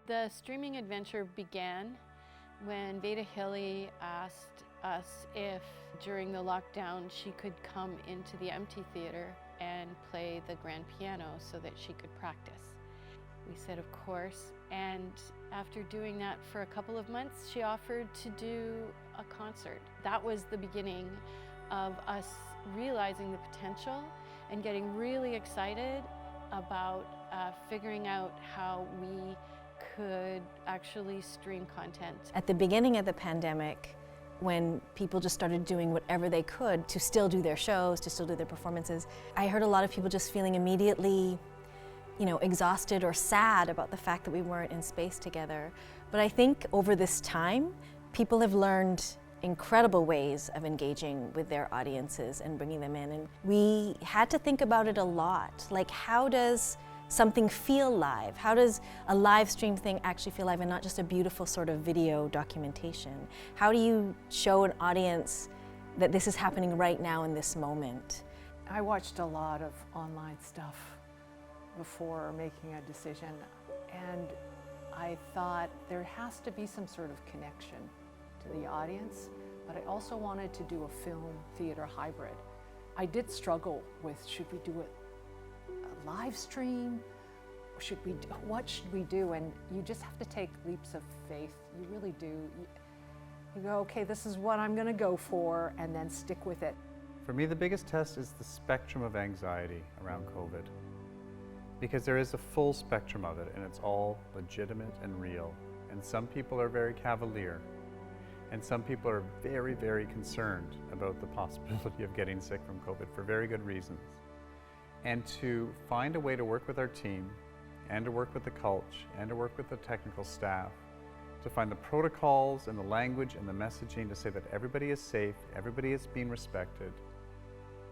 The streaming adventure began when Veda Hilly asked us if during the lockdown she could come into the empty theatre and play the grand piano so that she could practice. We said of course, and after doing that for a couple of months, she offered to do a concert. That was the beginning of us realizing the potential and getting really excited about figuring out how we could actually stream content. At the beginning of the pandemic, when people just started doing whatever they could to still do their shows, to still do their performances, I heard a lot of people just feeling immediately, exhausted or sad about the fact that we weren't in space together. But I think over this time, people have learned incredible ways of engaging with their audiences and bringing them in. And we had to think about it a lot. Like, how does something feel live? How does a live stream thing actually feel live and not just a beautiful sort of video documentation? How do you show an audience that this is happening right now in this moment? I watched a lot of online stuff before making a decision, and I thought there has to be some sort of connection to the audience, but I also wanted to do a film theater hybrid. I did struggle with, should we do it a live stream? What should we do? And you just have to take leaps of faith. You really do. You go, okay, this is what I'm going to go for, and then stick with it. For me, the biggest test is the spectrum of anxiety around COVID, because there is a full spectrum of it, and it's all legitimate and real. And some people are very cavalier, and some people are very, very concerned about the possibility of getting sick from COVID for very good reasons. And to find a way to work with our team, and to work with the Cultch, and to work with the technical staff, to find the protocols and the language and the messaging to say that everybody is safe, everybody is being respected,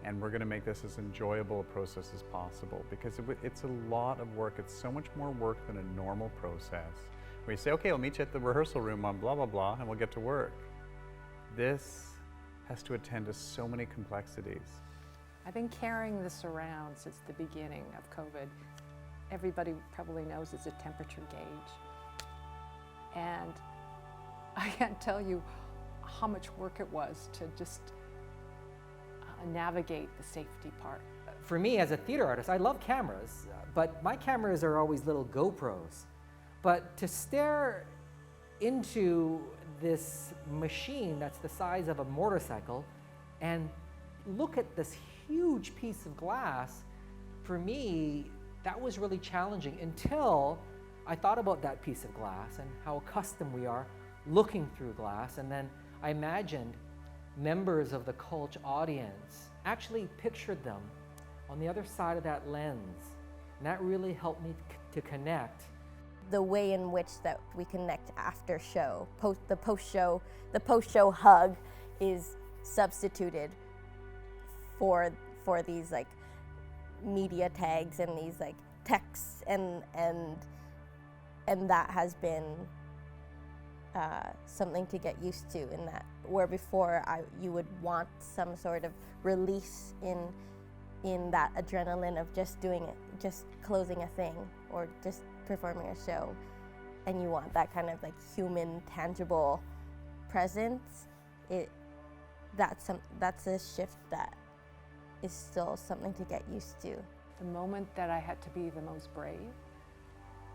and we're going to make this as enjoyable a process as possible, because it's a lot of work. It's so much more work than a normal process, where you say, okay, I'll meet you at the rehearsal room on blah, blah, blah, and we'll get to work. This has to attend to so many complexities. I've been carrying this around since the beginning of COVID. Everybody probably knows it's a temperature gauge. And I can't tell you how much work it was to just navigate the safety part. For me as a theater artist, I love cameras, but my cameras are always little GoPros. But to stare into this machine that's the size of a motorcycle and look at this huge piece of glass, for me, that was really challenging until I thought about that piece of glass and how accustomed we are looking through glass. And then I imagined members of the Cultch audience, actually pictured them on the other side of that lens. And that really helped me to connect. The way in which that we connect after show, the post-show hug is substituted for these like media tags and these like texts, and that has been something to get used to, in that where before you would want some sort of release in that adrenaline of just doing it, just closing a thing or just performing a show, and you want that kind of like human, tangible presence. That's a shift that is still something to get used to. The moment that I had to be the most brave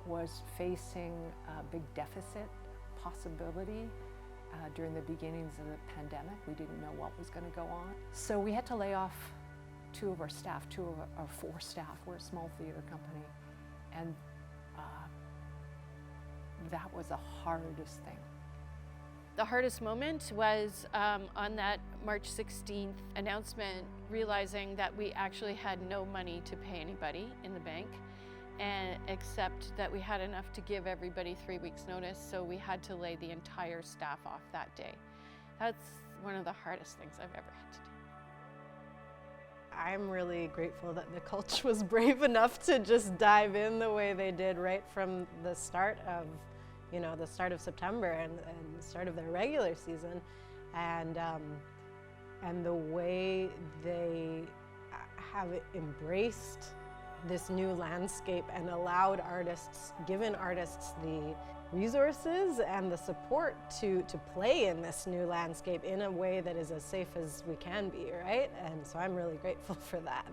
was facing a big deficit possibility during the beginnings of the pandemic. We didn't know what was going to go on. So we had to lay off two of our staff, two of our four staff. We're a small theater company. And that was the hardest thing. The hardest moment was on that March 16th announcement, realizing that we actually had no money to pay anybody in the bank, and except that we had enough to give everybody 3 weeks notice, so we had to lay the entire staff off that day. That's one of the hardest things I've ever had to do. I'm really grateful that the Cultch was brave enough to just dive in the way they did right from the start of, the start of September and the start of their regular season, and the way they have embraced this new landscape and allowed artists, given artists the resources and the support to play in this new landscape in a way that is as safe as we can be, right? And so I'm really grateful for that.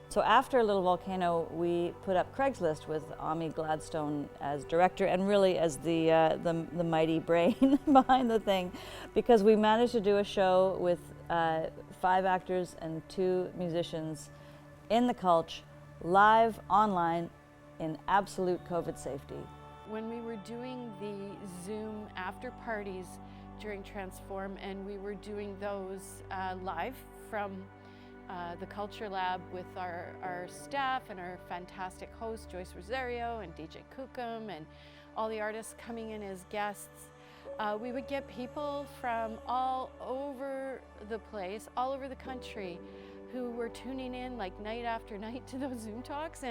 So after Little Volcano, we put up Craigslist with Ami Gladstone as director and really as the mighty brain behind the thing, because we managed to do a show with 5 actors and 2 musicians in the Cultch, live online in absolute COVID safety. When we were doing the Zoom after parties during Transform, and we were doing those live from the Culture Lab with our staff and our fantastic host, Joyce Rosario and DJ Kukum, and all the artists coming in as guests, we would get people from all over the place, all over the country, who were tuning in like night after night to those Zoom talks,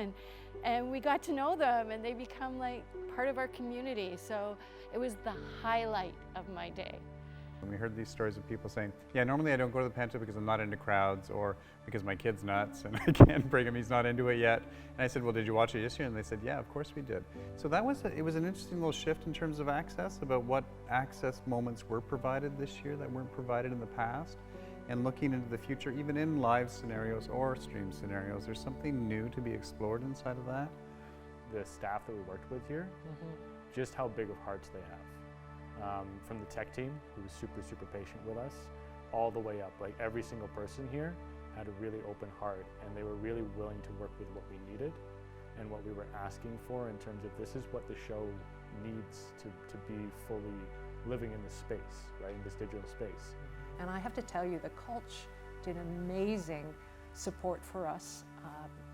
and we got to know them, and they become like part of our community. So it was the highlight of my day. When we heard these stories of people saying, yeah, normally I don't go to the Penta because I'm not into crowds, or because my kid's nuts and I can't bring him, he's not into it yet. And I said, well, did you watch it yesterday? And they said, yeah, of course we did. So that was, it was an interesting little shift in terms of access, about what access moments were provided this year that weren't provided in the past. And looking into the future, even in live scenarios or stream scenarios, there's something new to be explored inside of that. The staff that we worked with here, just how big of hearts they have. From the tech team, who was super patient with us, all the way up. Like every single person here had a really open heart, and they were really willing to work with what we needed and what we were asking for in terms of this is what the show needs to be fully living in this space, right, in this digital space. And I have to tell you, the Cultch did amazing support for us.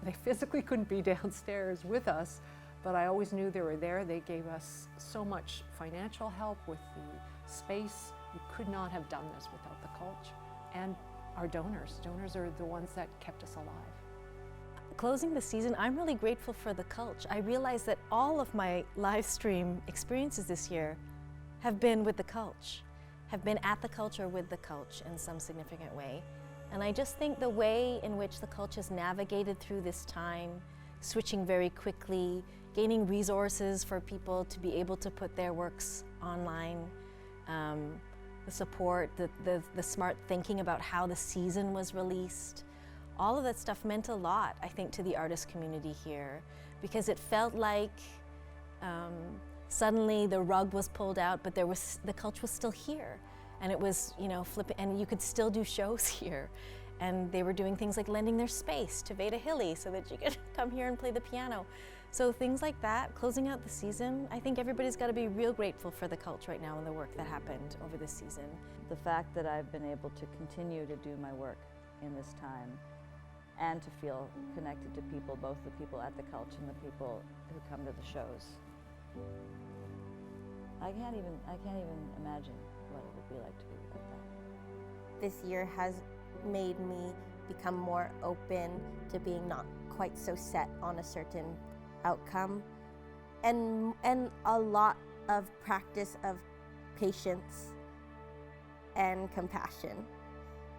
They physically couldn't be downstairs with us, but I always knew they were there. They gave us so much financial help with the space. We could not have done this without the Cultch. And our donors. Donors are the ones that kept us alive. Closing the season, I'm really grateful for the Cultch. I realize that all of my live stream experiences this year have been with the Cultch, have been at the Cultch or with the Cultch in some significant way. And I just think the way in which the Cultch has navigated through this time, switching very quickly, gaining resources for people to be able to put their works online, the support, the smart thinking about how the season was released. All of that stuff meant a lot, I think, to the artist community here, because it felt like suddenly the rug was pulled out, but the Cultch was still here. And it was, you know, and you could still do shows here. And they were doing things like lending their space to Veda Hilly so that you could come here and play the piano. So things like that, closing out the season, I think everybody's got to be real grateful for the Cultch right now and the work that happened over this season. The fact that I've been able to continue to do my work in this time and to feel connected to people, both the people at the Cultch and the people who come to the shows. I can't even imagine what it would be like to be without that. This year has made me become more open to being not quite so set on a certain outcome, and a lot of practice of patience and compassion.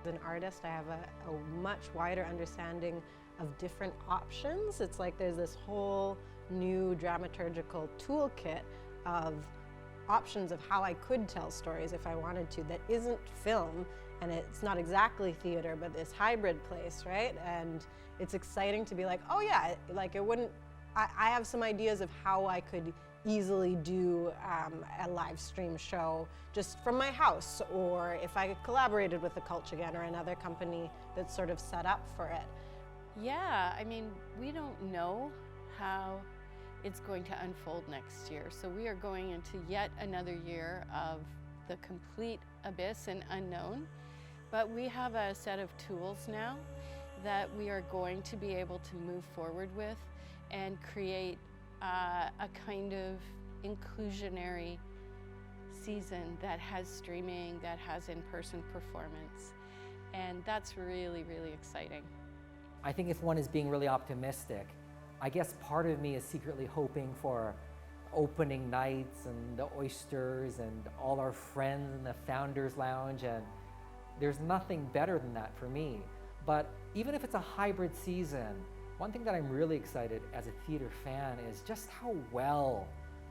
As an artist, I have a much wider understanding of different options. It's like there's this whole new dramaturgical toolkit of options of how I could tell stories if I wanted to that isn't film, and it's not exactly theater, but this hybrid place, right? And it's exciting to be like, oh yeah, like it wouldn't, I have some ideas of how I could easily do a live stream show just from my house, or if I collaborated with the Cultch again or another company that's sort of set up for it. Yeah, I mean, we don't know how it's going to unfold next year. So we are going into yet another year of the complete abyss and unknown. But we have a set of tools now that we are going to be able to move forward with and create a kind of inclusionary season that has streaming, that has in-person performance. And that's really, really exciting. I think if one is being really optimistic, I guess part of me is secretly hoping for opening nights and the oysters and all our friends in the Founders Lounge, and there's nothing better than that for me. But even if it's a hybrid season, One thing that I'm really excited as a theater fan is just how well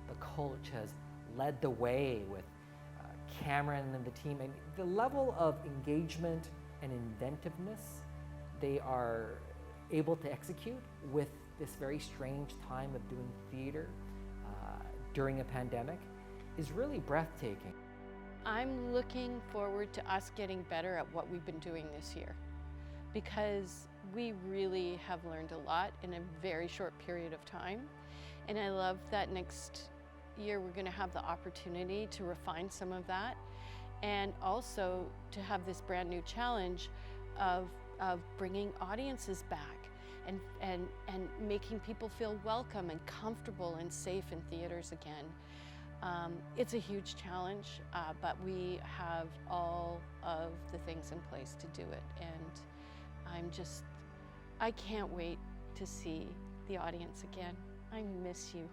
the Cultch has led the way with Cameron and the team, and the level of engagement and inventiveness they are able to execute with this very strange time of doing theater during a pandemic is really breathtaking. I'm looking forward to us getting better at what we've been doing this year, because we really have learned a lot in a very short period of time. And I love that next year we're going to have the opportunity to refine some of that, and also to have this brand new challenge of bringing audiences back and making people feel welcome and comfortable and safe in theaters again. It's a huge challenge, but we have all of the things in place to do it, and I can't wait to see the audience again. I miss you.